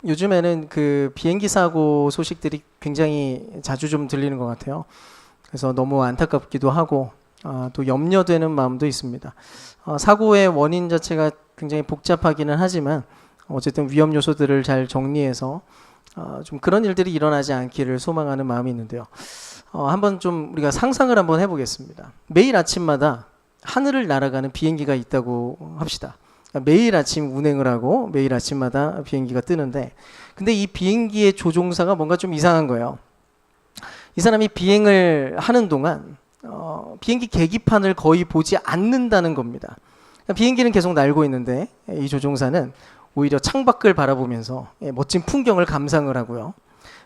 요즘에는 그 비행기 사고 소식들이 굉장히 자주 좀 들리는 것 같아요. 그래서 너무 안타깝기도 하고 또 염려되는 마음도 있습니다. 사고의 원인 자체가 굉장히 복잡하기는 하지만 어쨌든 위험 요소들을 잘 정리해서 좀 그런 일들이 일어나지 않기를 소망하는 마음이 있는데요. 한번 좀 우리가 상상을 한번 해보겠습니다. 매일 아침마다 하늘을 날아가는 비행기가 있다고 합시다. 매일 아침 운행을 하고 매일 아침마다 비행기가 뜨는데, 근데 이 비행기의 조종사가 뭔가 좀 이상한 거예요. 이 사람이 비행을 하는 동안 비행기 계기판을 거의 보지 않는다는 겁니다. 그러니까 비행기는 계속 날고 있는데 이 조종사는 오히려 창밖을 바라보면서 멋진 풍경을 감상을 하고요.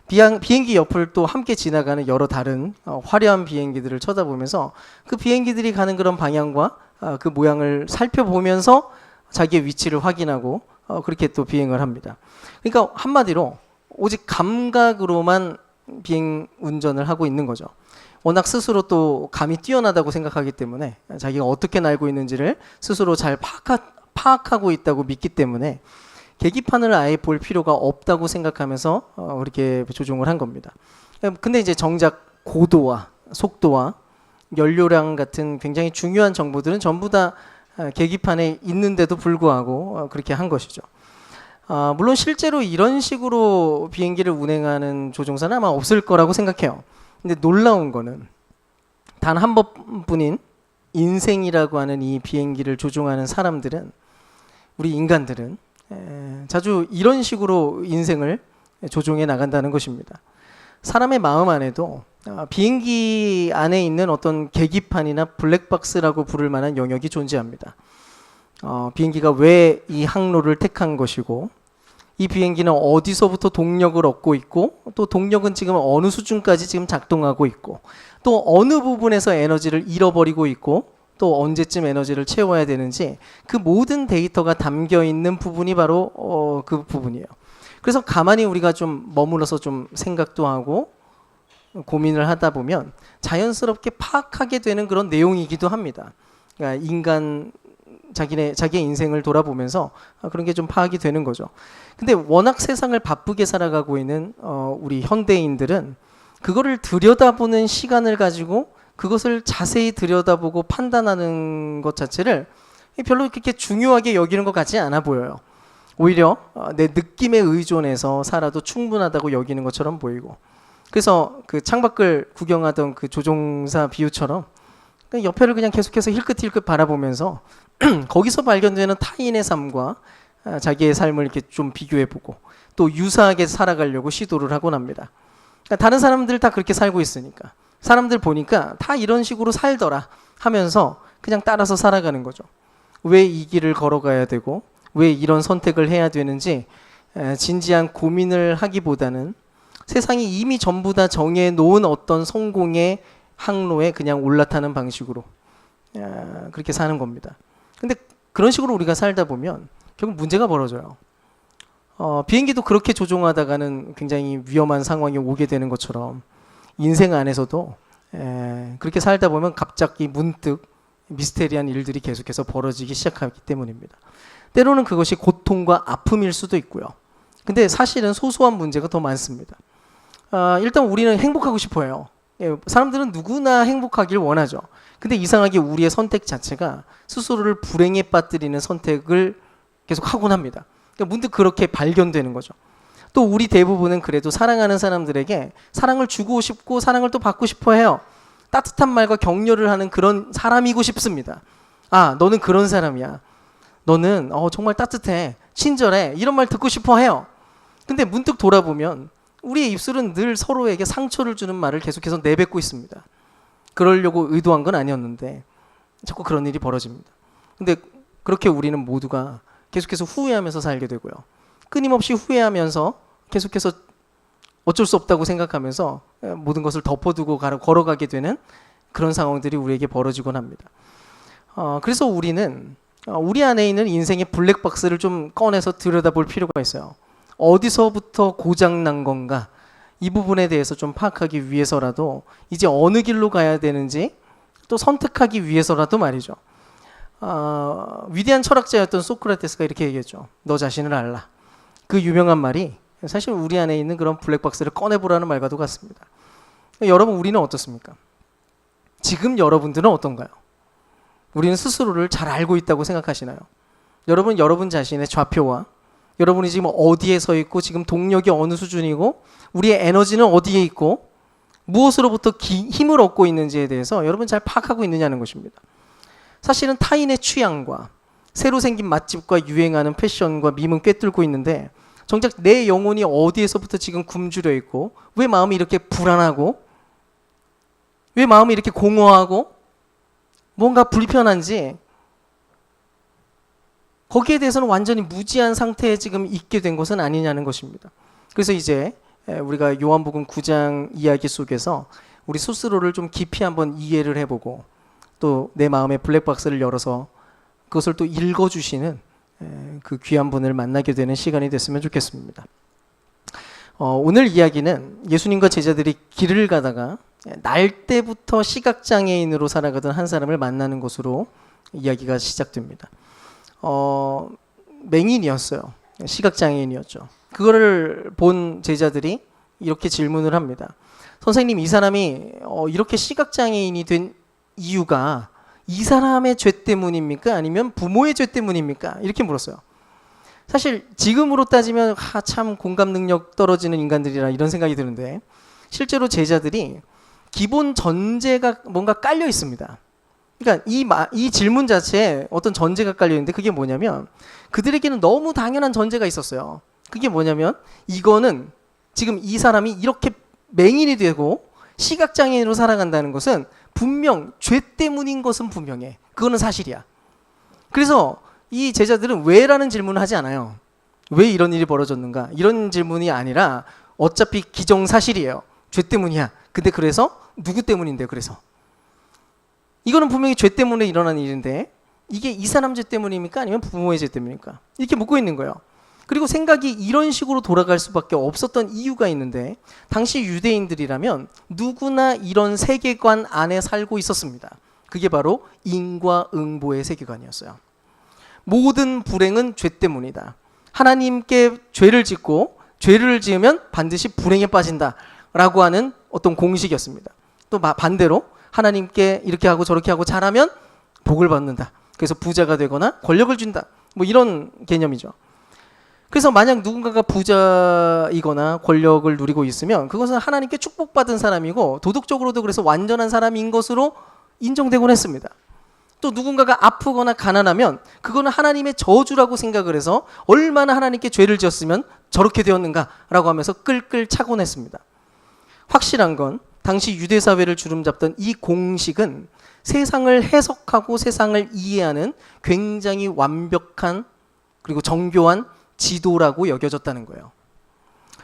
비행기 옆을 또 함께 지나가는 여러 다른 화려한 비행기들을 쳐다보면서 그 비행기들이 가는 그런 방향과 그 모양을 살펴보면서 자기의 위치를 확인하고 그렇게 또 비행을 합니다. 그러니까 한마디로 오직 감각으로만 비행 운전을 하고 있는 거죠. 워낙 스스로 또 감이 뛰어나다고 생각하기 때문에 자기가 어떻게 날고 있는지를 스스로 잘 파악하고 있다고 믿기 때문에 계기판을 아예 볼 필요가 없다고 생각하면서 그렇게 조종을 한 겁니다. 근데 이제 정작 고도와 속도와 연료량 같은 굉장히 중요한 정보들은 전부 다 계기판에 있는데도 불구하고 그렇게 한 것이죠. 물론 실제로 이런 식으로 비행기를 운행하는 조종사는 아마 없을 거라고 생각해요. 근데 놀라운 거는 단 한 번뿐인 인생이라고 하는 이 비행기를 조종하는 사람들은, 우리 인간들은 자주 이런 식으로 인생을 조종해 나간다는 것입니다. 사람의 마음 안에도 비행기 안에 있는 어떤 계기판이나 블랙박스라고 부를 만한 영역이 존재합니다. 비행기가 왜 이 항로를 택한 것이고, 이 비행기는 어디서부터 동력을 얻고 있고, 또 동력은 지금 어느 수준까지 지금 작동하고 있고, 또 어느 부분에서 에너지를 잃어버리고 있고, 또 언제쯤 에너지를 채워야 되는지, 그 모든 데이터가 담겨 있는 부분이 바로 그 부분이에요. 그래서 가만히 우리가 좀 머물러서 좀 생각도 하고 고민을 하다 보면 자연스럽게 파악하게 되는 그런 내용이기도 합니다. 그러니까 인간 자기의 인생을 돌아보면서 그런 게 좀 파악이 되는 거죠. 근데 워낙 세상을 바쁘게 살아가고 있는 우리 현대인들은 그거를 들여다보는 시간을 가지고 그것을 자세히 들여다보고 판단하는 것 자체를 별로 그렇게 중요하게 여기는 것 같지 않아 보여요. 오히려 내 느낌에 의존해서 살아도 충분하다고 여기는 것처럼 보이고, 그래서 그 창밖을 구경하던 그 조종사 비유처럼 옆에를 그냥 계속해서 힐끗힐끗 바라보면서 거기서 발견되는 타인의 삶과 자기의 삶을 이렇게 좀 비교해보고 또 유사하게 살아가려고 시도를 하곤 합니다. 그러니까 다른 사람들 다 그렇게 살고 있으니까, 사람들 보니까 다 이런 식으로 살더라 하면서 그냥 따라서 살아가는 거죠. 왜 이 길을 걸어가야 되고 왜 이런 선택을 해야 되는지 진지한 고민을 하기보다는 세상이 이미 전부 다 정해놓은 어떤 성공의 항로에 그냥 올라타는 방식으로 그렇게 사는 겁니다. 근데 그런 식으로 우리가 살다 보면 결국 문제가 벌어져요. 비행기도 그렇게 조종하다가는 굉장히 위험한 상황이 오게 되는 것처럼 인생 안에서도 그렇게 살다 보면 갑자기 문득 미스테리한 일들이 계속해서 벌어지기 시작하기 때문입니다. 때로는 그것이 고통과 아픔일 수도 있고요. 근데 사실은 소소한 문제가 더 많습니다. 일단 우리는 행복하고 싶어요. 사람들은 누구나 행복하길 원하죠. 근데 이상하게 우리의 선택 자체가 스스로를 불행에 빠뜨리는 선택을 계속 하곤 합니다. 그러니까 문득 그렇게 발견되는 거죠. 또 우리 대부분은 그래도 사랑하는 사람들에게 사랑을 주고 싶고 사랑을 또 받고 싶어 해요. 따뜻한 말과 격려를 하는 그런 사람이고 싶습니다. 너는 그런 사람이야. 너는 정말 따뜻해, 친절해, 이런 말 듣고 싶어 해요. 근데 문득 돌아보면 우리의 입술은 늘 서로에게 상처를 주는 말을 계속해서 내뱉고 있습니다. 그러려고 의도한 건 아니었는데 자꾸 그런 일이 벌어집니다. 근데 그렇게 우리는 모두가 계속해서 후회하면서 살게 되고요. 끊임없이 후회하면서 계속해서 어쩔 수 없다고 생각하면서 모든 것을 덮어두고 걸어가게 되는 그런 상황들이 우리에게 벌어지곤 합니다. 그래서 우리는 우리 안에 있는 인생의 블랙박스를 좀 꺼내서 들여다볼 필요가 있어요. 어디서부터 고장난 건가, 이 부분에 대해서 좀 파악하기 위해서라도 이제 어느 길로 가야 되는지 또 선택하기 위해서라도 말이죠. 위대한 철학자였던 소크라테스가 이렇게 얘기했죠. 너 자신을 알라. 그 유명한 말이 사실 우리 안에 있는 그런 블랙박스를 꺼내보라는 말과도 같습니다. 여러분, 우리는 어떻습니까? 지금 여러분들은 어떤가요? 우리는 스스로를 잘 알고 있다고 생각하시나요? 여러분 자신의 좌표와 여러분이 지금 어디에 서 있고 지금 동력이 어느 수준이고 우리의 에너지는 어디에 있고 무엇으로부터 힘을 얻고 있는지에 대해서 여러분 잘 파악하고 있느냐는 것입니다. 사실은 타인의 취향과 새로 생긴 맛집과 유행하는 패션과 밈은 꿰뚫고 있는데 정작 내 영혼이 어디에서부터 지금 굶주려 있고 왜 마음이 이렇게 불안하고 왜 마음이 이렇게 공허하고 뭔가 불편한지 거기에 대해서는 완전히 무지한 상태에 지금 있게 된 것은 아니냐는 것입니다. 그래서 이제 우리가 요한복음 9장 이야기 속에서 우리 스스로를 좀 깊이 한번 이해를 해보고 또 내 마음의 블랙박스를 열어서 그것을 또 읽어주시는 그 귀한 분을 만나게 되는 시간이 됐으면 좋겠습니다. 오늘 이야기는 예수님과 제자들이 길을 가다가 날 때부터 시각장애인으로 살아가던 한 사람을 만나는 것으로 이야기가 시작됩니다. 맹인이었어요. 시각장애인이었죠. 그거를 본 제자들이 이렇게 질문을 합니다. 선생님, 이 사람이 이렇게 시각장애인이 된 이유가 이 사람의 죄 때문입니까? 아니면 부모의 죄 때문입니까? 이렇게 물었어요. 사실 지금으로 따지면 참 공감 능력 떨어지는 인간들이라 이런 생각이 드는데 실제로 제자들이 기본 전제가 뭔가 깔려 있습니다. 그러니까 이 질문 자체에 어떤 전제가 깔려 있는데 그게 뭐냐면 그들에게는 너무 당연한 전제가 있었어요. 그게 뭐냐면 이거는 지금 이 사람이 이렇게 맹인이 되고 시각장애인으로 살아간다는 것은 분명 죄 때문인 것은 분명해. 그거는 사실이야. 그래서 이 제자들은 왜라는 질문을 하지 않아요. 왜 이런 일이 벌어졌는가? 이런 질문이 아니라 어차피 기정사실이에요. 죄 때문이야. 근데 그래서 누구 때문인데요? 그래서 이거는 분명히 죄 때문에 일어난 일인데 이게 이 사람 죄 때문입니까? 아니면 부모의 죄 때문입니까? 이렇게 묻고 있는 거예요. 그리고 생각이 이런 식으로 돌아갈 수밖에 없었던 이유가 있는데 당시 유대인들이라면 누구나 이런 세계관 안에 살고 있었습니다. 그게 바로 인과응보의 세계관이었어요. 모든 불행은 죄 때문이다. 하나님께 죄를 짓고 죄를 지으면 반드시 불행에 빠진다 라고 하는 어떤 공식이었습니다. 또 반대로 하나님께 이렇게 하고 저렇게 하고 잘하면 복을 받는다. 그래서 부자가 되거나 권력을 준다. 뭐 이런 개념이죠. 그래서 만약 누군가가 부자이거나 권력을 누리고 있으면 그것은 하나님께 축복받은 사람이고 도덕적으로도 그래서 완전한 사람인 것으로 인정되곤 했습니다. 또 누군가가 아프거나 가난하면 그거는 하나님의 저주라고 생각을 해서 얼마나 하나님께 죄를 지었으면 저렇게 되었는가라고 하면서 끌끌 차곤 했습니다. 확실한 건 당시 유대 사회를 주름잡던 이 공식은 세상을 해석하고 세상을 이해하는 굉장히 완벽한 그리고 정교한 지도라고 여겨졌다는 거예요.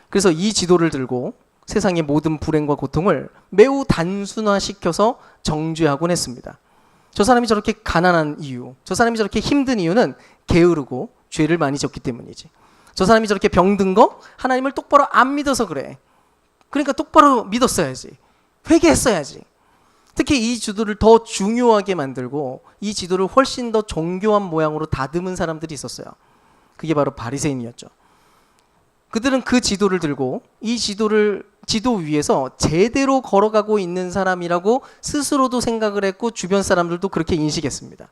그래서 이 지도를 들고 세상의 모든 불행과 고통을 매우 단순화시켜서 정죄하곤 했습니다. 저 사람이 저렇게 가난한 이유, 저 사람이 저렇게 힘든 이유는 게으르고 죄를 많이 졌기 때문이지. 저 사람이 저렇게 병든 거 하나님을 똑바로 안 믿어서 그래. 그러니까 똑바로 믿었어야지. 회개했어야지. 특히 이 지도를 더 중요하게 만들고 이 지도를 훨씬 더 정교한 모양으로 다듬은 사람들이 있었어요. 그게 바로 바리새인이었죠. 그들은 그 지도를 들고 이 지도 위에서 제대로 걸어가고 있는 사람이라고 스스로도 생각을 했고 주변 사람들도 그렇게 인식했습니다.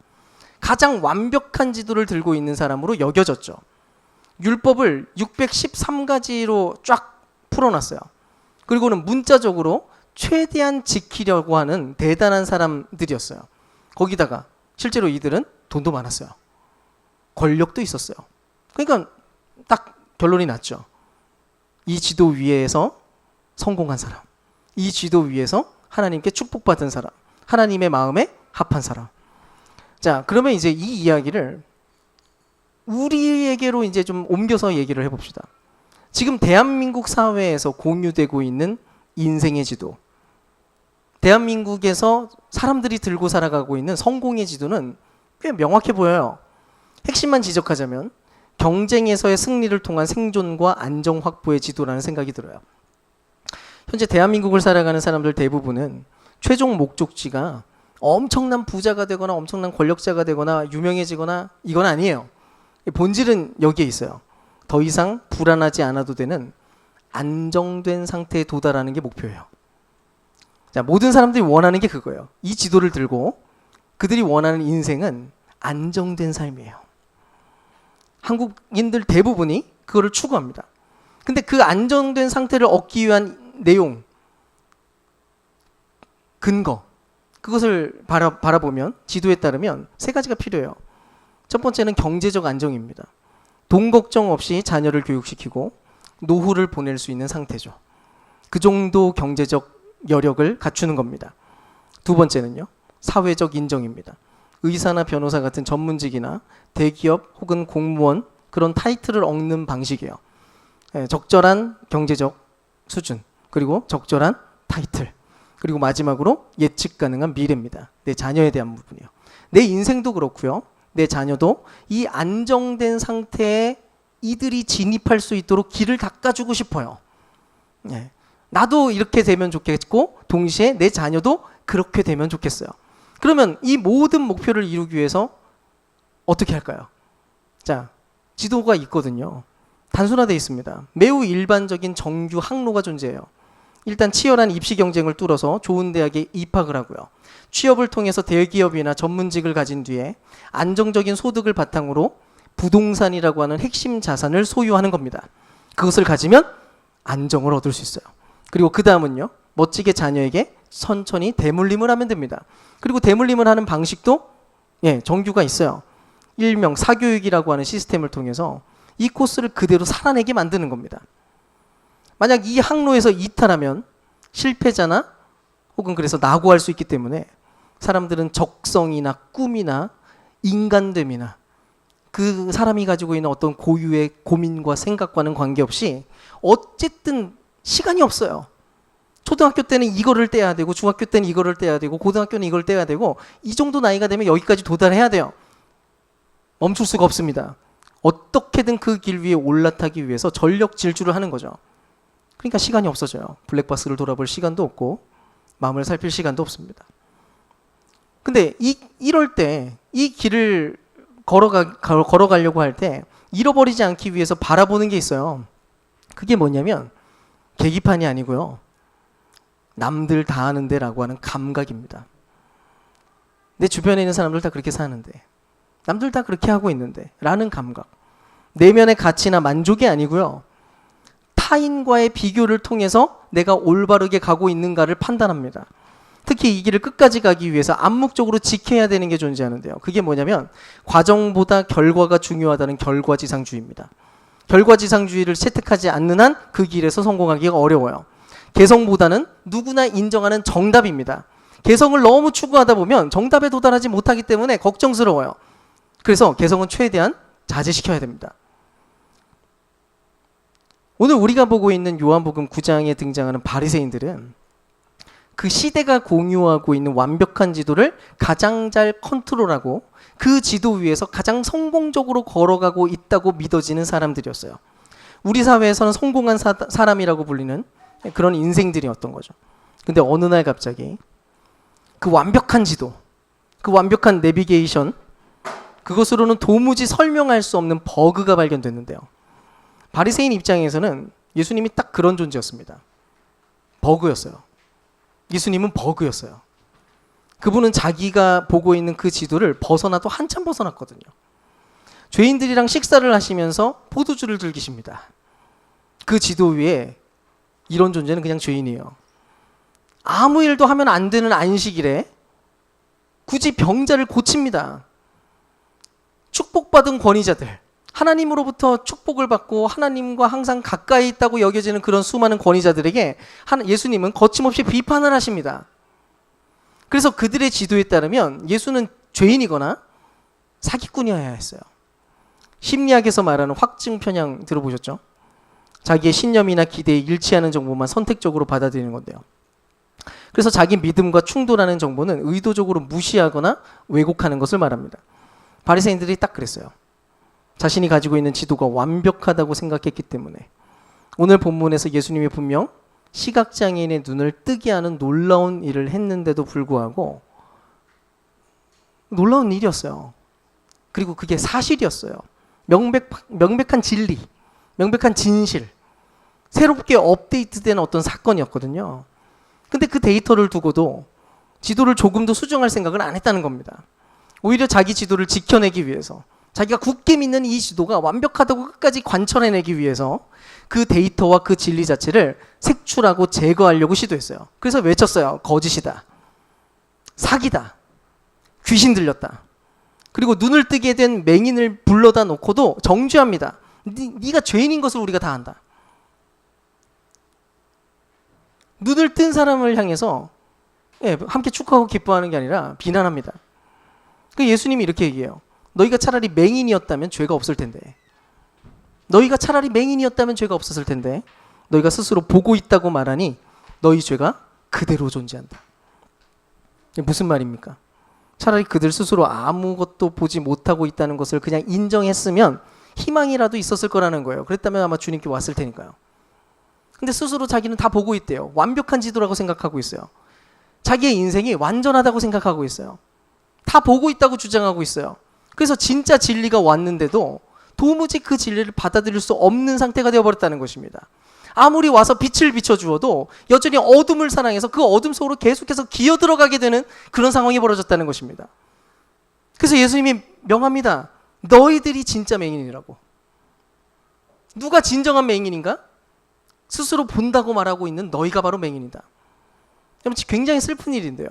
가장 완벽한 지도를 들고 있는 사람으로 여겨졌죠. 율법을 613가지로 쫙 풀어놨어요. 그리고는 문자적으로 최대한 지키려고 하는 대단한 사람들이었어요. 거기다가 실제로 이들은 돈도 많았어요. 권력도 있었어요. 그러니까 딱 결론이 났죠. 이 지도 위에서 성공한 사람, 이 지도 위에서 하나님께 축복받은 사람, 하나님의 마음에 합한 사람. 자, 그러면 이제 이 이야기를 우리에게로 이제 좀 옮겨서 얘기를 해봅시다. 지금 대한민국 사회에서 공유되고 있는 인생의 지도, 대한민국에서 사람들이 들고 살아가고 있는 성공의 지도는 꽤 명확해 보여요. 핵심만 지적하자면 경쟁에서의 승리를 통한 생존과 안정 확보의 지도라는 생각이 들어요. 현재 대한민국을 살아가는 사람들 대부분은 최종 목적지가 엄청난 부자가 되거나 엄청난 권력자가 되거나 유명해지거나 이건 아니에요. 본질은 여기에 있어요. 더 이상 불안하지 않아도 되는 안정된 상태에 도달하는 게 목표예요. 자, 모든 사람들이 원하는 게 그거예요. 이 지도를 들고 그들이 원하는 인생은 안정된 삶이에요. 한국인들 대부분이 그거를 추구합니다. 근데 그 안정된 상태를 얻기 위한 내용, 근거, 그것을 바라보면 지도에 따르면 세 가지가 필요해요. 첫 번째는 경제적 안정입니다. 돈 걱정 없이 자녀를 교육시키고 노후를 보낼 수 있는 상태죠. 그 정도 경제적 여력을 갖추는 겁니다. 두 번째는요, 사회적 인정입니다. 의사나 변호사 같은 전문직이나 대기업 혹은 공무원 그런 타이틀을 얻는 방식이에요. 적절한 경제적 수준, 그리고 적절한 타이틀, 그리고 마지막으로 예측 가능한 미래입니다. 내 자녀에 대한 부분이요. 내 인생도 그렇고요. 내 자녀도 이 안정된 상태에 이들이 진입할 수 있도록 길을 닦아주고 싶어요. 나도 이렇게 되면 좋겠고 동시에 내 자녀도 그렇게 되면 좋겠어요. 그러면 이 모든 목표를 이루기 위해서 어떻게 할까요? 자, 지도가 있거든요. 단순화되어 있습니다. 매우 일반적인 정규 항로가 존재해요. 일단 치열한 입시 경쟁을 뚫어서 좋은 대학에 입학을 하고요. 취업을 통해서 대기업이나 전문직을 가진 뒤에 안정적인 소득을 바탕으로 부동산이라고 하는 핵심 자산을 소유하는 겁니다. 그것을 가지면 안정을 얻을 수 있어요. 그리고 그 다음은요, 멋지게 자녀에게 천천히 대물림을 하면 됩니다. 그리고 대물림을 하는 방식도 정규가 있어요. 일명 사교육이라고 하는 시스템을 통해서 이 코스를 그대로 살아내게 만드는 겁니다. 만약 이 항로에서 이탈하면 실패자나 혹은 그래서 낙오할 수 있기 때문에 사람들은 적성이나 꿈이나 인간됨이나 그 사람이 가지고 있는 어떤 고유의 고민과 생각과는 관계없이 어쨌든 시간이 없어요. 초등학교 때는 이거를 떼야 되고 중학교 때는 이거를 떼야 되고 고등학교는 이걸 떼야 되고 이 정도 나이가 되면 여기까지 도달해야 돼요. 멈출 수가 없습니다. 어떻게든 그 길 위에 올라타기 위해서 전력 질주를 하는 거죠. 그러니까 시간이 없어져요. 블랙박스를 돌아볼 시간도 없고 마음을 살필 시간도 없습니다. 근데 이럴 때 이 길을 걸어가려고 할 때 잃어버리지 않기 위해서 바라보는 게 있어요. 그게 뭐냐면 계기판이 아니고요. 남들 다 하는데 라고 하는 감각입니다. 내 주변에 있는 사람들 다 그렇게 사는데 남들 다 그렇게 하고 있는데 라는 감각. 내면의 가치나 만족이 아니고요. 타인과의 비교를 통해서 내가 올바르게 가고 있는가를 판단합니다. 특히 이 길을 끝까지 가기 위해서 암묵적으로 지켜야 되는 게 존재하는데요. 그게 뭐냐면 과정보다 결과가 중요하다는 결과지상주의입니다. 결과지상주의를 채택하지 않는 한 그 길에서 성공하기가 어려워요. 개성보다는 누구나 인정하는 정답입니다. 개성을 너무 추구하다 보면 정답에 도달하지 못하기 때문에 걱정스러워요. 그래서 개성은 최대한 자제시켜야 됩니다. 오늘 우리가 보고 있는 요한복음 9장에 등장하는 바리새인들은 그 시대가 공유하고 있는 완벽한 지도를 가장 잘 컨트롤하고 그 지도 위에서 가장 성공적으로 걸어가고 있다고 믿어지는 사람들이었어요. 우리 사회에서는 성공한 사람이라고 불리는 그런 인생들이었던 거죠. 근데 어느 날 갑자기 그 완벽한 지도, 그 완벽한 내비게이션, 그것으로는 도무지 설명할 수 없는 버그가 발견됐는데요. 바리새인 입장에서는 예수님이 딱 그런 존재였습니다. 버그였어요. 예수님은 버그였어요. 그분은 자기가 보고 있는 그 지도를 벗어나도 한참 벗어났거든요. 죄인들이랑 식사를 하시면서 포도주를 즐기십니다. 그 지도 위에 이런 존재는 그냥 죄인이에요. 아무 일도 하면 안 되는 안식일에 굳이 병자를 고칩니다. 축복받은 권위자들, 하나님으로부터 축복을 받고 하나님과 항상 가까이 있다고 여겨지는 그런 수많은 권위자들에게 예수님은 거침없이 비판을 하십니다. 그래서 그들의 지도에 따르면 예수는 죄인이거나 사기꾼이어야 했어요. 심리학에서 말하는 확증 편향 들어보셨죠? 자기의 신념이나 기대에 일치하는 정보만 선택적으로 받아들이는 건데요. 그래서 자기 믿음과 충돌하는 정보는 의도적으로 무시하거나 왜곡하는 것을 말합니다. 바리새인들이 딱 그랬어요. 자신이 가지고 있는 지도가 완벽하다고 생각했기 때문에 오늘 본문에서 예수님이 분명 시각장애인의 눈을 뜨게 하는 놀라운 일을 했는데도 불구하고 놀라운 일이었어요. 그리고 그게 사실이었어요. 명백한 진리, 명백한 진실, 새롭게 업데이트된 어떤 사건이었거든요. 근데 그 데이터를 두고도 지도를 조금도 수정할 생각을 안 했다는 겁니다. 오히려 자기 지도를 지켜내기 위해서, 자기가 굳게 믿는 이 지도가 완벽하다고 끝까지 관철해내기 위해서 그 데이터와 그 진리 자체를 색출하고 제거하려고 시도했어요. 그래서 외쳤어요. 거짓이다. 사기다. 귀신 들렸다. 그리고 눈을 뜨게 된 맹인을 불러다 놓고도 정죄합니다. 네가 죄인인 것을 우리가 다 안다. 눈을 뜬 사람을 향해서 함께 축하하고 기뻐하는 게 아니라 비난합니다. 그 예수님이 이렇게 얘기해요. 너희가 차라리 맹인이었다면 죄가 없을 텐데. 너희가 차라리 맹인이었다면 죄가 없었을 텐데. 너희가 스스로 보고 있다고 말하니 너희 죄가 그대로 존재한다. 이게 무슨 말입니까? 차라리 그들 스스로 아무것도 보지 못하고 있다는 것을 그냥 인정했으면 희망이라도 있었을 거라는 거예요. 그랬다면 아마 주님께 왔을 테니까요. 근데 스스로 자기는 다 보고 있대요. 완벽한 지도라고 생각하고 있어요. 자기의 인생이 완전하다고 생각하고 있어요. 다 보고 있다고 주장하고 있어요. 그래서 진짜 진리가 왔는데도 도무지 그 진리를 받아들일 수 없는 상태가 되어버렸다는 것입니다. 아무리 와서 빛을 비춰주어도 여전히 어둠을 사랑해서 그 어둠 속으로 계속해서 기어들어가게 되는 그런 상황이 벌어졌다는 것입니다. 그래서 예수님이 명합니다. 너희들이 진짜 맹인이라고. 누가 진정한 맹인인가? 스스로 본다고 말하고 있는 너희가 바로 맹인이다. 굉장히 슬픈 일인데요.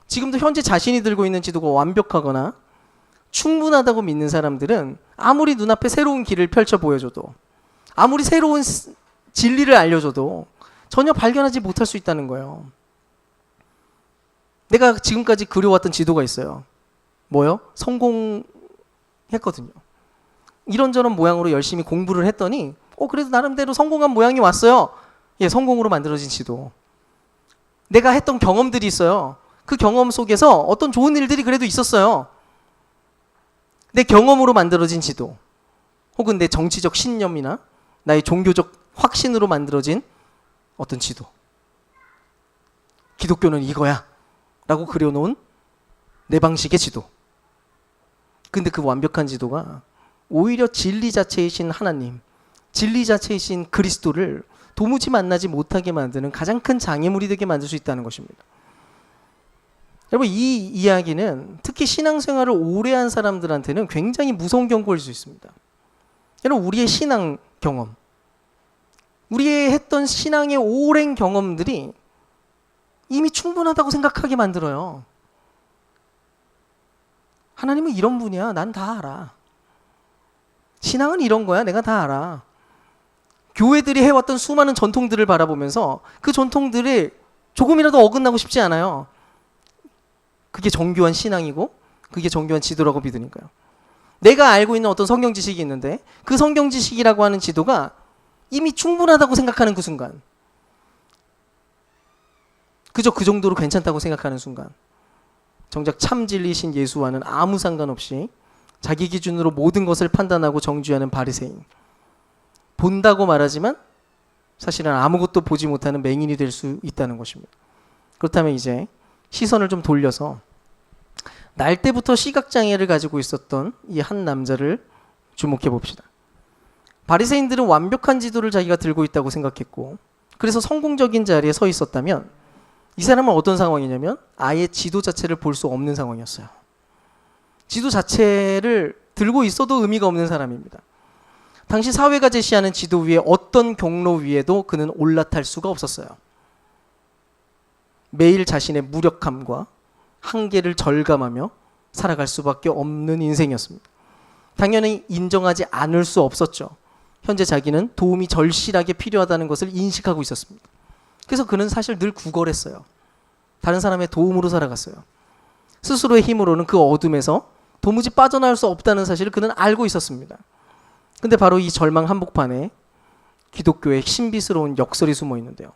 지금도 현재 자신이 들고 있는 지도가 완벽하거나 충분하다고 믿는 사람들은 아무리 눈앞에 새로운 길을 펼쳐 보여줘도, 아무리 새로운 진리를 알려줘도 전혀 발견하지 못할 수 있다는 거예요. 내가 지금까지 그려왔던 지도가 있어요. 뭐요? 성공했거든요. 이런저런 모양으로 열심히 공부를 했더니 그래도 나름대로 성공한 모양이 왔어요. 성공으로 만들어진 지도. 내가 했던 경험들이 있어요. 그 경험 속에서 어떤 좋은 일들이 그래도 있었어요. 내 경험으로 만들어진 지도, 혹은 내 정치적 신념이나 나의 종교적 확신으로 만들어진 어떤 지도. 기독교는 이거야 라고 그려놓은 내 방식의 지도. 근데 그 완벽한 지도가 오히려 진리 자체이신 하나님, 진리 자체이신 그리스도를 도무지 만나지 못하게 만드는 가장 큰 장애물이 되게 만들 수 있다는 것입니다. 여러분, 이 이야기는 특히 신앙생활을 오래 한 사람들한테는 굉장히 무서운 경고일 수 있습니다. 여러분, 우리의 신앙 경험, 우리의 했던 신앙의 오랜 경험들이 이미 충분하다고 생각하게 만들어요. 하나님은 이런 분이야. 난 다 알아. 신앙은 이런 거야. 내가 다 알아. 교회들이 해왔던 수많은 전통들을 바라보면서 그 전통들이 조금이라도 어긋나고 싶지 않아요. 그게 정교한 신앙이고 그게 정교한 지도라고 믿으니까요. 내가 알고 있는 어떤 성경 지식이 있는데 그 성경 지식이라고 하는 지도가 이미 충분하다고 생각하는 그 순간, 그저 그 정도로 괜찮다고 생각하는 순간, 정작 참 진리신 예수와는 아무 상관없이 자기 기준으로 모든 것을 판단하고 정죄하는 바리새인, 본다고 말하지만 사실은 아무것도 보지 못하는 맹인이 될 수 있다는 것입니다. 그렇다면 이제 시선을 좀 돌려서 날 때부터 시각장애를 가지고 있었던 이 한 남자를 주목해 봅시다. 바리새인들은 완벽한 지도를 자기가 들고 있다고 생각했고, 그래서 성공적인 자리에 서 있었다면 이 사람은 어떤 상황이냐면 아예 지도 자체를 볼 수 없는 상황이었어요. 지도 자체를 들고 있어도 의미가 없는 사람입니다. 당시 사회가 제시하는 지도 위에 어떤 경로 위에도 그는 올라탈 수가 없었어요. 매일 자신의 무력함과 한계를 절감하며 살아갈 수밖에 없는 인생이었습니다. 당연히 인정하지 않을 수 없었죠. 현재 자기는 도움이 절실하게 필요하다는 것을 인식하고 있었습니다. 그래서 그는 사실 늘 구걸했어요. 다른 사람의 도움으로 살아갔어요. 스스로의 힘으로는 그 어둠에서 도무지 빠져나올 수 없다는 사실을 그는 알고 있었습니다. 근데 바로 이 절망 한복판에 기독교의 신비스러운 역설이 숨어 있는데요.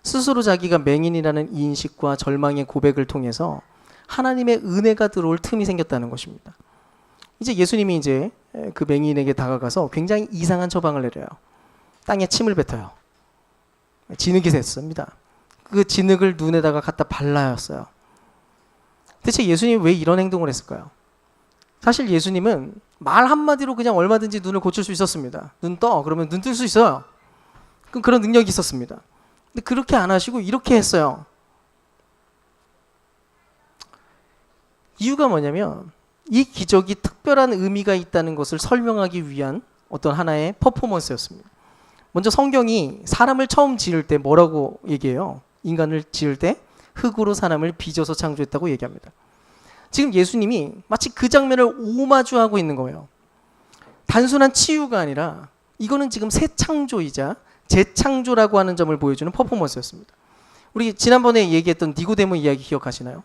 스스로 자기가 맹인이라는 이 인식과 절망의 고백을 통해서 하나님의 은혜가 들어올 틈이 생겼다는 것입니다. 이제 예수님이 이제 그 맹인에게 다가가서 굉장히 이상한 처방을 내려요. 땅에 침을 뱉어요. 진흙이 됐습니다. 그 진흙을 눈에다가 갖다 발라였어요. 대체 예수님이 왜 이런 행동을 했을까요? 사실 예수님은 말 한마디로 그냥 얼마든지 눈을 고칠 수 있었습니다. 눈 떠. 그러면 눈 뜰 수 있어요. 그런 능력이 있었습니다. 근데 그렇게 안 하시고 이렇게 했어요. 이유가 뭐냐면 이 기적이 특별한 의미가 있다는 것을 설명하기 위한 어떤 하나의 퍼포먼스였습니다. 먼저 성경이 사람을 처음 지을 때 뭐라고 얘기해요? 인간을 지을 때 흙으로 사람을 빚어서 창조했다고 얘기합니다. 지금 예수님이 마치 그 장면을 오마주하고 있는 거예요. 단순한 치유가 아니라 이거는 지금 새 창조이자 재창조라고 하는 점을 보여주는 퍼포먼스였습니다. 우리 지난번에 얘기했던 니고데모 이야기 기억하시나요?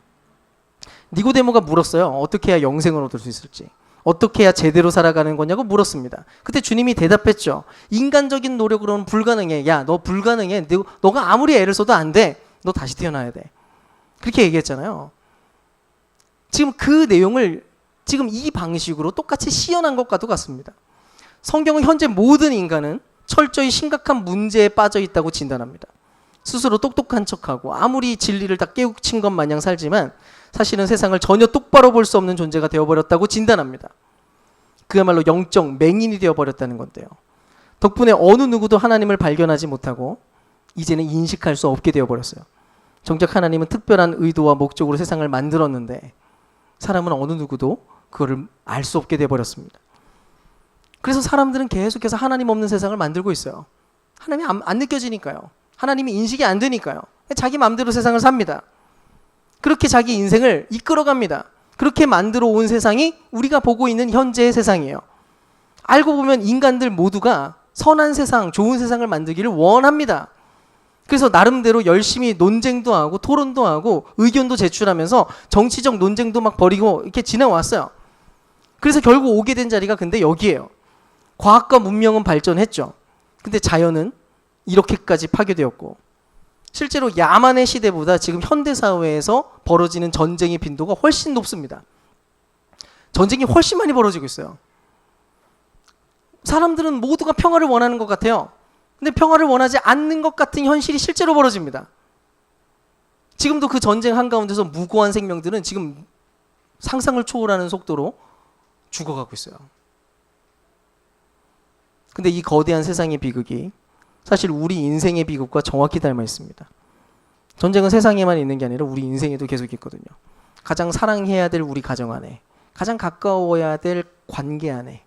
니고데모가 물었어요. 어떻게 해야 영생을 얻을 수 있을지, 어떻게 해야 제대로 살아가는 거냐고 물었습니다. 그때 주님이 대답했죠. 인간적인 노력으로는 불가능해. 야, 너 불가능해. 너가 아무리 애를 써도 안 돼. 너 다시 태어나야 돼. 그렇게 얘기했잖아요. 지금 그 내용을 지금 이 방식으로 똑같이 시연한 것과도 같습니다. 성경은 현재 모든 인간은 철저히 심각한 문제에 빠져 있다고 진단합니다. 스스로 똑똑한 척하고 아무리 진리를 다 깨우친 것 마냥 살지만 사실은 세상을 전혀 똑바로 볼 수 없는 존재가 되어버렸다고 진단합니다. 그야말로 영적 맹인이 되어버렸다는 건데요. 덕분에 어느 누구도 하나님을 발견하지 못하고 이제는 인식할 수 없게 되어버렸어요. 정작 하나님은 특별한 의도와 목적으로 세상을 만들었는데 사람은 어느 누구도 그거를 알 수 없게 되어버렸습니다. 그래서 사람들은 계속해서 하나님 없는 세상을 만들고 있어요. 하나님이 안 느껴지니까요. 하나님이 인식이 안 되니까요. 자기 마음대로 세상을 삽니다. 그렇게 자기 인생을 이끌어갑니다. 그렇게 만들어 온 세상이 우리가 보고 있는 현재의 세상이에요. 알고 보면 인간들 모두가 선한 세상, 좋은 세상을 만들기를 원합니다. 그래서 나름대로 열심히 논쟁도 하고 토론도 하고 의견도 제출하면서 정치적 논쟁도 막 벌이고 이렇게 지나왔어요. 그래서 결국 오게 된 자리가 근데 여기에요. 과학과 문명은 발전했죠. 근데 자연은 이렇게까지 파괴되었고 실제로 야만의 시대보다 지금 현대사회에서 벌어지는 전쟁의 빈도가 훨씬 높습니다. 전쟁이 훨씬 많이 벌어지고 있어요. 사람들은 모두가 평화를 원하는 것 같아요. 근데 평화를 원하지 않는 것 같은 현실이 실제로 벌어집니다. 지금도 그 전쟁 한가운데서 무고한 생명들은 지금 상상을 초월하는 속도로 죽어가고 있어요. 근데 이 거대한 세상의 비극이 사실 우리 인생의 비극과 정확히 닮아 있습니다. 전쟁은 세상에만 있는 게 아니라 우리 인생에도 계속 있거든요. 가장 사랑해야 될 우리 가정 안에, 가장 가까워야 될 관계 안에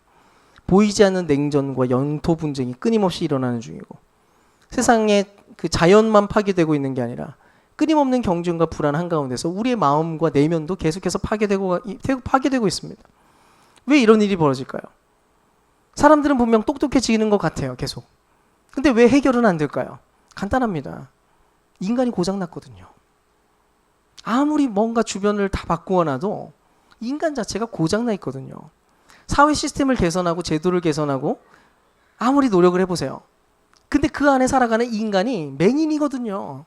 보이지 않는 냉전과 영토 분쟁이 끊임없이 일어나는 중이고 세상에 그 자연만 파괴되고 있는 게 아니라 끊임없는 경쟁과 불안 한가운데서 우리의 마음과 내면도 계속해서 파괴되고 있습니다. 왜 이런 일이 벌어질까요? 사람들은 분명 똑똑해지는 것 같아요. 계속. 근데 왜 해결은 안 될까요? 간단합니다. 인간이 고장났거든요. 아무리 뭔가 주변을 다 바꾸어 놔도 인간 자체가 고장나 있거든요. 사회 시스템을 개선하고 제도를 개선하고 아무리 노력을 해보세요. 근데 그 안에 살아가는 인간이 맹인이거든요.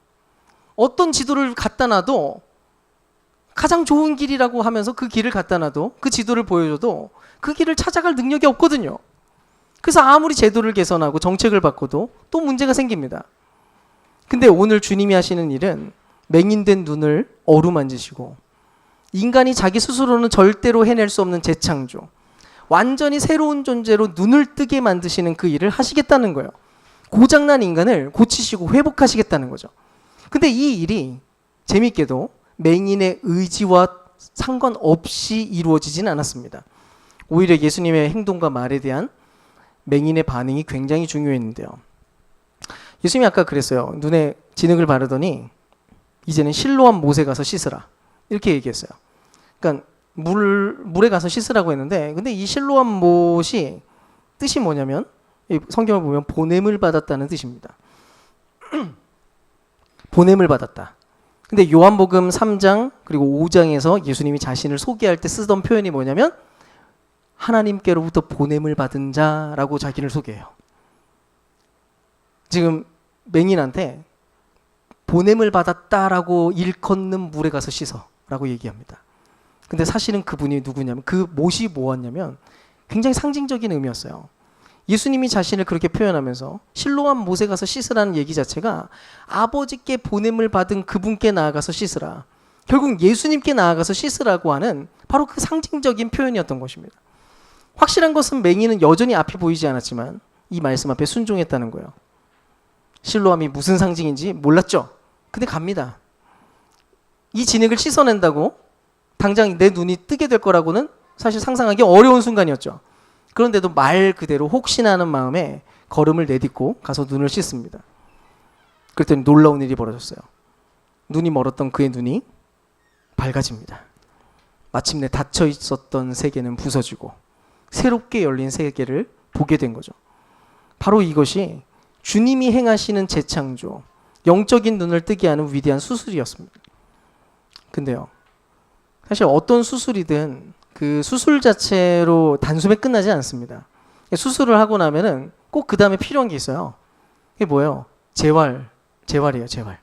어떤 지도를 갖다 놔도 가장 좋은 길이라고 하면서 그 길을 갖다 놔도 그 지도를 보여줘도 그 길을 찾아갈 능력이 없거든요. 그래서 아무리 제도를 개선하고 정책을 바꿔도 또 문제가 생깁니다. 근데 오늘 주님이 하시는 일은 맹인된 눈을 어루만지시고 인간이 자기 스스로는 절대로 해낼 수 없는 재창조, 완전히 새로운 존재로 눈을 뜨게 만드시는 그 일을 하시겠다는 거예요. 고장난 인간을 고치시고 회복하시겠다는 거죠. 근데 이 일이 재밌게도 맹인의 의지와 상관없이 이루어지진 않았습니다. 오히려 예수님의 행동과 말에 대한 맹인의 반응이 굉장히 중요했는데요. 예수님이 아까 그랬어요. 눈에 진흙을 바르더니 이제는 실로암 못에 가서 씻으라. 이렇게 얘기했어요. 그러니까 물에 가서 씻으라고 했는데 근데 이 실로암 못이 뜻이 뭐냐면 성경을 보면 보냄을 받았다는 뜻입니다. 보냄을 받았다. 근데 요한복음 3장 그리고 5장에서 예수님이 자신을 소개할 때 쓰던 표현이 뭐냐면 하나님께로부터 보냄을 받은 자라고 자기를 소개해요. 지금 맹인한테 보냄을 받았다라고 일컫는 물에 가서 씻어라고 얘기합니다. 근데 사실은 그분이 누구냐면 그 못이 뭐였냐면 굉장히 상징적인 의미였어요. 예수님이 자신을 그렇게 표현하면서 실로암 못에 가서 씻으라는 얘기 자체가 아버지께 보냄을 받은 그분께 나아가서 씻으라. 결국 예수님께 나아가서 씻으라고 하는 바로 그 상징적인 표현이었던 것입니다. 확실한 것은 맹인은 여전히 앞이 보이지 않았지만 이 말씀 앞에 순종했다는 거예요. 실로암이 무슨 상징인지 몰랐죠. 근데 갑니다. 이 진액을 씻어낸다고 당장 내 눈이 뜨게 될 거라고는 사실 상상하기 어려운 순간이었죠. 그런데도 말 그대로 혹시나 하는 마음에 걸음을 내딛고 가서 눈을 씻습니다. 그랬더니 놀라운 일이 벌어졌어요. 눈이 멀었던 그의 눈이 밝아집니다. 마침내 닫혀 있었던 세계는 부서지고 새롭게 열린 세계를 보게 된 거죠. 바로 이것이 주님이 행하시는 재창조, 영적인 눈을 뜨게 하는 위대한 수술이었습니다. 근데요, 사실 어떤 수술이든 그 수술 자체로 단숨에 끝나지 않습니다. 수술을 하고 나면은 꼭 그 다음에 필요한 게 있어요. 그게 뭐예요? 재활이에요, 재활.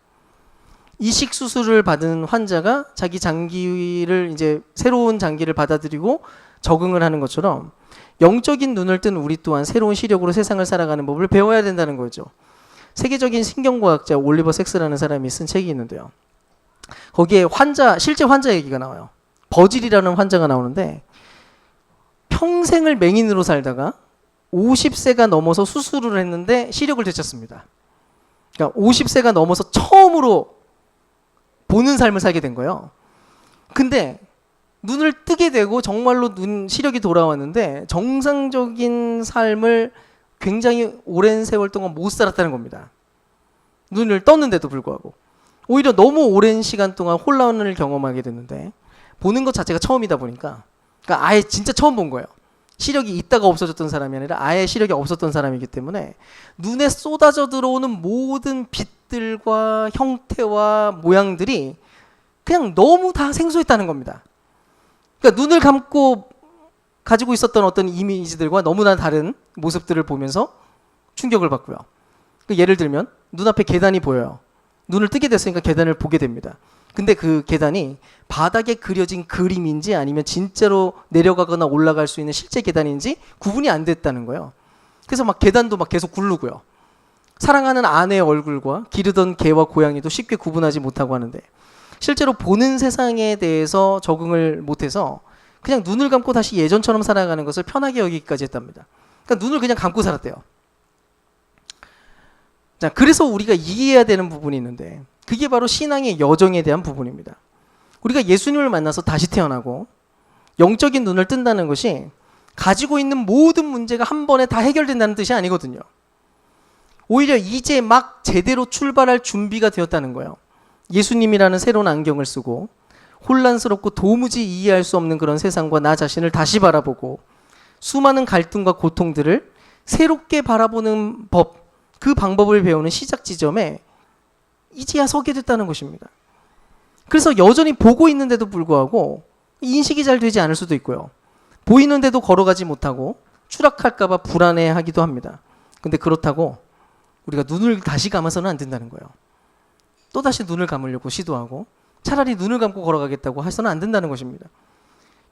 이식 수술을 받은 환자가 자기 장기를 이제 새로운 장기를 받아들이고 적응을 하는 것처럼 영적인 눈을 뜬 우리 또한 새로운 시력으로 세상을 살아가는 법을 배워야 된다는 거죠. 세계적인 신경과학자 올리버 섹스라는 사람이 쓴 책이 있는데요. 거기에 실제 환자 얘기가 나와요. 버질이라는 환자가 나오는데 평생을 맹인으로 살다가 50세가 넘어서 수술을 했는데 시력을 되찾습니다. 그러니까 50세가 넘어서 처음으로 보는 삶을 살게 된 거예요. 근데 눈을 뜨게 되고 정말로 눈 시력이 돌아왔는데 정상적인 삶을 굉장히 오랜 세월 동안 못 살았다는 겁니다. 눈을 떴는데도 불구하고 오히려 너무 오랜 시간 동안 혼란을 경험하게 됐는데 보는 것 자체가 처음이다 보니까 그러니까 아예 진짜 처음 본 거예요. 시력이 있다가 없어졌던 사람이 아니라 아예 시력이 없었던 사람이기 때문에 눈에 쏟아져 들어오는 모든 빛들과 형태와 모양들이 그냥 너무 다 생소했다는 겁니다. 그러니까 눈을 감고 가지고 있었던 어떤 이미지들과 너무나 다른 모습들을 보면서 충격을 받고요. 예를 들면 눈앞에 계단이 보여요. 눈을 뜨게 됐으니까 계단을 보게 됩니다. 근데 그 계단이 바닥에 그려진 그림인지 아니면 진짜로 내려가거나 올라갈 수 있는 실제 계단인지 구분이 안 됐다는 거예요. 그래서 막 계단도 막 계속 굴르고요. 사랑하는 아내의 얼굴과 기르던 개와 고양이도 쉽게 구분하지 못하고 하는데 실제로 보는 세상에 대해서 적응을 못해서 그냥 눈을 감고 다시 예전처럼 살아가는 것을 편하게 여기기까지 했답니다. 그러니까 눈을 그냥 감고 살았대요. 자, 그래서 우리가 이해해야 되는 부분이 있는데 그게 바로 신앙의 여정에 대한 부분입니다. 우리가 예수님을 만나서 다시 태어나고 영적인 눈을 뜬다는 것이 가지고 있는 모든 문제가 한 번에 다 해결된다는 뜻이 아니거든요. 오히려 이제 막 제대로 출발할 준비가 되었다는 거예요. 예수님이라는 새로운 안경을 쓰고 혼란스럽고 도무지 이해할 수 없는 그런 세상과 나 자신을 다시 바라보고 수많은 갈등과 고통들을 새롭게 바라보는 법, 그 방법을 배우는 시작 지점에 이제야 서게 됐다는 것입니다. 그래서 여전히 보고 있는데도 불구하고 인식이 잘 되지 않을 수도 있고요. 보이는데도 걸어가지 못하고 추락할까 봐 불안해하기도 합니다. 근데 그렇다고 우리가 눈을 다시 감아서는 안 된다는 거예요. 또다시 눈을 감으려고 시도하고 차라리 눈을 감고 걸어가겠다고 해서는 안 된다는 것입니다.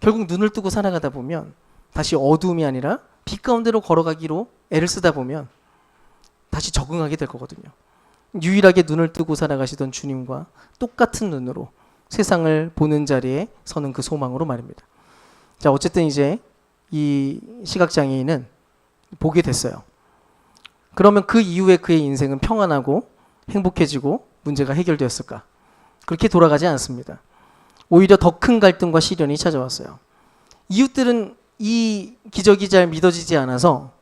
결국 눈을 뜨고 살아가다 보면 다시 어두움이 아니라 빛 가운데로 걸어가기로 애를 쓰다 보면 다시 적응하게 될 거거든요. 유일하게 눈을 뜨고 살아가시던 주님과 똑같은 눈으로 세상을 보는 자리에 서는 그 소망으로 말입니다. 자, 어쨌든 이제 이 시각장애인은 보게 됐어요. 그러면 그 이후에 그의 인생은 평안하고 행복해지고 문제가 해결되었을까? 그렇게 돌아가지 않습니다. 오히려 더 큰 갈등과 시련이 찾아왔어요. 이웃들은 이 기적이 잘 믿어지지 않아서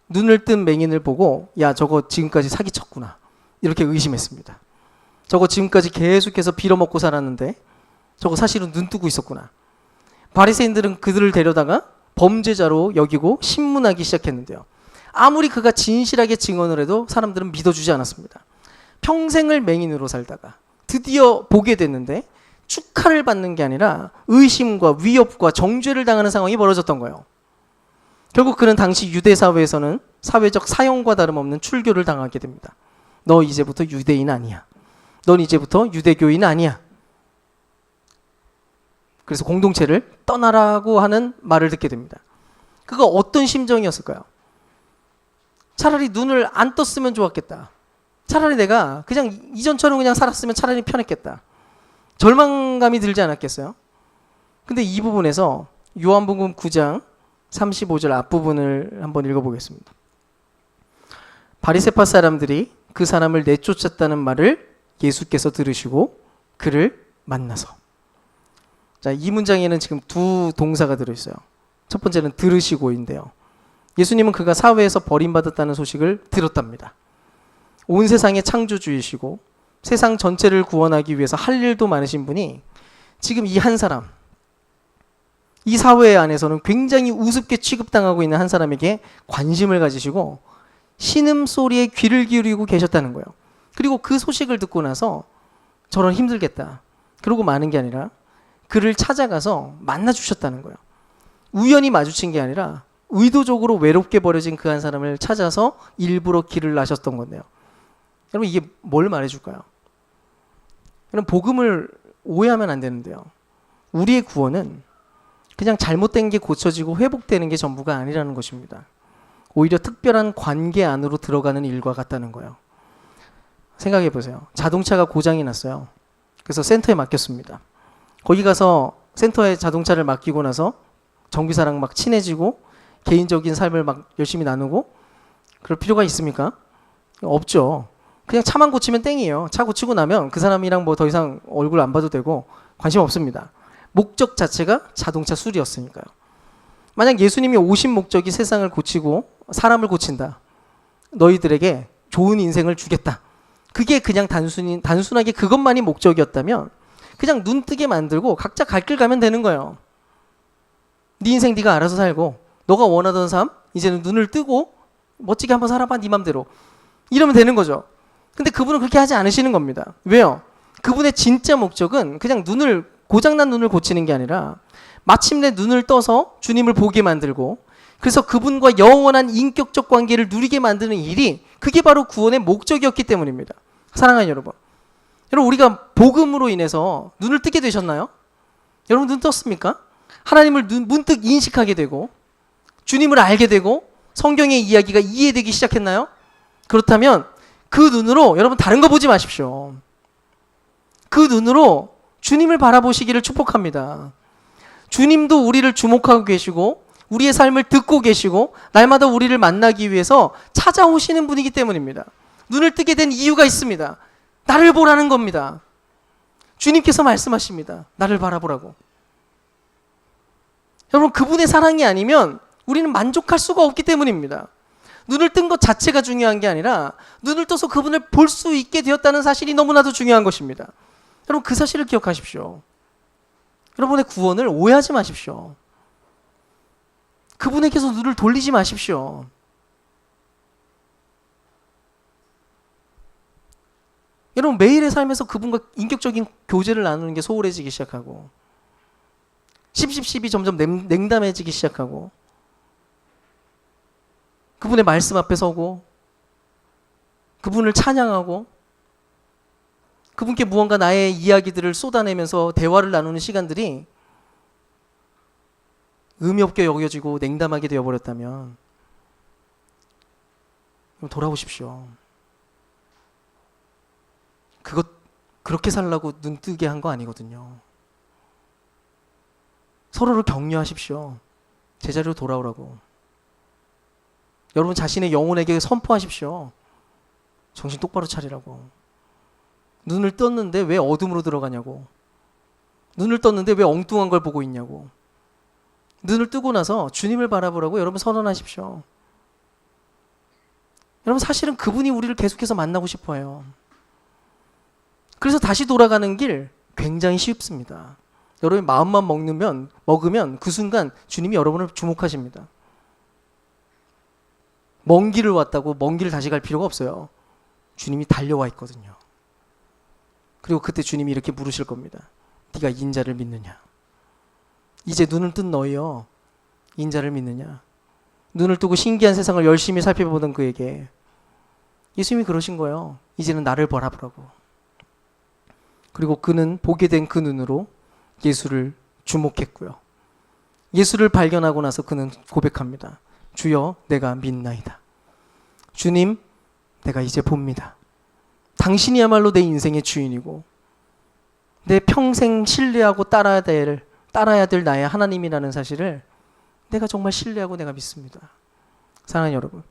눈을 뜬 맹인을 보고 야, 저거 지금까지 사기쳤구나 이렇게 의심했습니다. 저거 지금까지 계속해서 빌어먹고 살았는데 저거 사실은 눈 뜨고 있었구나. 바리새인들은 그들을 데려다가 범죄자로 여기고 신문하기 시작했는데요. 아무리 그가 진실하게 증언을 해도 사람들은 믿어주지 않았습니다. 평생을 맹인으로 살다가 드디어 보게 됐는데 축하를 받는 게 아니라 의심과 위협과 정죄를 당하는 상황이 벌어졌던 거예요. 결국 그는 당시 유대 사회에서는 사회적 사형과 다름없는 출교를 당하게 됩니다. 너 이제부터 유대인 아니야. 넌 이제부터 유대교인 아니야. 그래서 공동체를 떠나라고 하는 말을 듣게 됩니다. 그거 어떤 심정이었을까요? 차라리 눈을 안 떴으면 좋았겠다. 차라리 내가 그냥 이전처럼 그냥 살았으면 차라리 편했겠다. 절망감이 들지 않았겠어요? 근데 이 부분에서 요한복음 9장 35절 앞부분을 한번 읽어보겠습니다. 바리새파 사람들이 그 사람을 내쫓았다는 말을 예수께서 들으시고 그를 만나서. 자, 이 문장에는 지금 두 동사가 들어있어요. 첫 번째는 들으시고인데요. 예수님은 그가 사회에서 버림받았다는 소식을 들었답니다. 온 세상의 창조주이시고 세상 전체를 구원하기 위해서 할 일도 많으신 분이 지금 이 한 사람, 이 사회 안에서는 굉장히 우습게 취급당하고 있는 한 사람에게 관심을 가지시고 신음소리에 귀를 기울이고 계셨다는 거예요. 그리고 그 소식을 듣고 나서 저런 힘들겠다, 그러고 마는 게 아니라 그를 찾아가서 만나주셨다는 거예요. 우연히 마주친 게 아니라 의도적으로 외롭게 버려진 그 한 사람을 찾아서 일부러 길을 나셨던 건데요. 여러분, 이게 뭘 말해줄까요? 여러분, 복음을 오해하면 안 되는데요. 우리의 구원은 그냥 잘못된 게 고쳐지고 회복되는 게 전부가 아니라는 것입니다. 오히려 특별한 관계 안으로 들어가는 일과 같다는 거예요. 생각해 보세요. 자동차가 고장이 났어요. 그래서 센터에 맡겼습니다. 거기 가서 센터에 자동차를 맡기고 나서 정비사랑 막 친해지고 개인적인 삶을 막 열심히 나누고 그럴 필요가 있습니까? 없죠. 그냥 차만 고치면 땡이에요. 차 고치고 나면 그 사람이랑 뭐 더 이상 얼굴 안 봐도 되고 관심 없습니다. 목적 자체가 자동차 수리였으니까요. 만약 예수님이 오신 목적이 세상을 고치고 사람을 고친다, 너희들에게 좋은 인생을 주겠다, 그게 그냥 단순하게 그것만이 목적이었다면 그냥 눈 뜨게 만들고 각자 갈 길 가면 되는 거예요. 네 인생 네가 알아서 살고 너가 원하던 삶 이제는 눈을 뜨고 멋지게 한번 살아봐, 네 맘대로, 이러면 되는 거죠. 근데 그분은 그렇게 하지 않으시는 겁니다. 왜요? 그분의 진짜 목적은 그냥 고장난 눈을 고치는 게 아니라 마침내 눈을 떠서 주님을 보게 만들고 그래서 그분과 영원한 인격적 관계를 누리게 만드는 일이, 그게 바로 구원의 목적이었기 때문입니다. 사랑하는 여러분, 우리가 복음으로 인해서 눈을 뜨게 되셨나요? 여러분, 눈 떴습니까? 하나님을 문득 인식하게 되고 주님을 알게 되고 성경의 이야기가 이해되기 시작했나요? 그렇다면 그 눈으로 여러분 다른 거 보지 마십시오. 그 눈으로 주님을 바라보시기를 축복합니다. 주님도 우리를 주목하고 계시고 우리의 삶을 듣고 계시고 날마다 우리를 만나기 위해서 찾아오시는 분이기 때문입니다. 눈을 뜨게 된 이유가 있습니다. 나를 보라는 겁니다. 주님께서 말씀하십니다. 나를 바라보라고. 여러분, 그분의 사랑이 아니면 우리는 만족할 수가 없기 때문입니다. 눈을 뜬 것 자체가 중요한 게 아니라 눈을 떠서 그분을 볼 수 있게 되었다는 사실이 너무나도 중요한 것입니다. 여러분, 그 사실을 기억하십시오. 여러분의 구원을 오해하지 마십시오. 그분에게서 눈을 돌리지 마십시오. 여러분, 매일의 삶에서 그분과 인격적인 교제를 나누는 게 소홀해지기 시작하고 십이 점점 냉담해지기 시작하고 그분의 말씀 앞에 서고 그분을 찬양하고 그분께 무언가 나의 이야기들을 쏟아내면서 대화를 나누는 시간들이 의미 없게 여겨지고 냉담하게 되어버렸다면 돌아오십시오. 그렇게 살라고 눈 뜨게 한 거 아니거든요. 서로를 격려하십시오. 제자리로 돌아오라고. 여러분 자신의 영혼에게 선포하십시오. 정신 똑바로 차리라고. 눈을 떴는데 왜 어둠으로 들어가냐고. 눈을 떴는데 왜 엉뚱한 걸 보고 있냐고. 눈을 뜨고 나서 주님을 바라보라고 여러분 선언하십시오. 여러분, 사실은 그분이 우리를 계속해서 만나고 싶어 해요. 그래서 다시 돌아가는 길 굉장히 쉽습니다. 여러분이 마음만 먹으면 그 순간 주님이 여러분을 주목하십니다. 먼 길을 왔다고 먼 길을 다시 갈 필요가 없어요. 주님이 달려와 있거든요. 그리고 그때 주님이 이렇게 물으실 겁니다. 네가 인자를 믿느냐? 이제 눈을 뜬 너희여, 인자를 믿느냐? 눈을 뜨고 신기한 세상을 열심히 살펴보던 그에게 예수님이 그러신 거예요. 이제는 나를 바라보라고. 그리고 그는 보게 된 그 눈으로 예수를 주목했고요. 예수를 발견하고 나서 그는 고백합니다. 주여, 내가 믿나이다. 주님, 내가 이제 봅니다. 당신이야말로 내 인생의 주인이고 내 평생 신뢰하고 따라야 될 나의 하나님이라는 사실을 내가 정말 신뢰하고 내가 믿습니다. 사랑하는 여러분,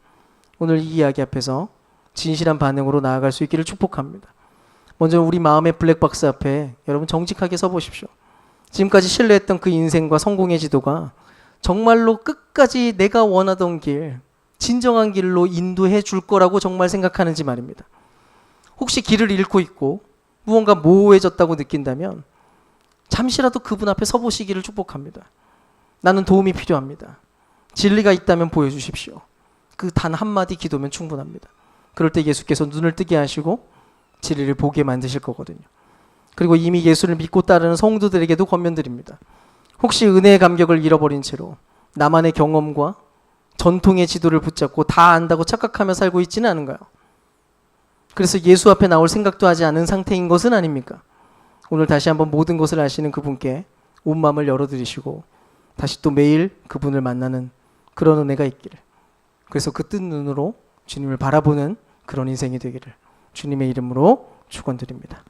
오늘 이 이야기 앞에서 진실한 반응으로 나아갈 수 있기를 축복합니다. 먼저 우리 마음의 블랙박스 앞에 여러분 정직하게 서보십시오. 지금까지 신뢰했던 그 인생과 성공의 지도가 정말로 끝까지 내가 원하던 길, 진정한 길로 인도해 줄 거라고 정말 생각하는지 말입니다. 혹시 길을 잃고 있고 무언가 모호해졌다고 느낀다면 잠시라도 그분 앞에 서보시기를 축복합니다. 나는 도움이 필요합니다. 진리가 있다면 보여주십시오. 그 단 한마디 기도면 충분합니다. 그럴 때 예수께서 눈을 뜨게 하시고 진리를 보게 만드실 거거든요. 그리고 이미 예수를 믿고 따르는 성도들에게도 권면드립니다. 혹시 은혜의 감격을 잃어버린 채로 나만의 경험과 전통의 지도를 붙잡고 다 안다고 착각하며 살고 있지는 않은가요? 그래서 예수 앞에 나올 생각도 하지 않은 상태인 것은 아닙니까? 오늘 다시 한번 모든 것을 아시는 그분께 온 마음을 열어드리시고 다시 또 매일 그분을 만나는 그런 은혜가 있기를, 그래서 그 뜬 눈으로 주님을 바라보는 그런 인생이 되기를 주님의 이름으로 축원드립니다.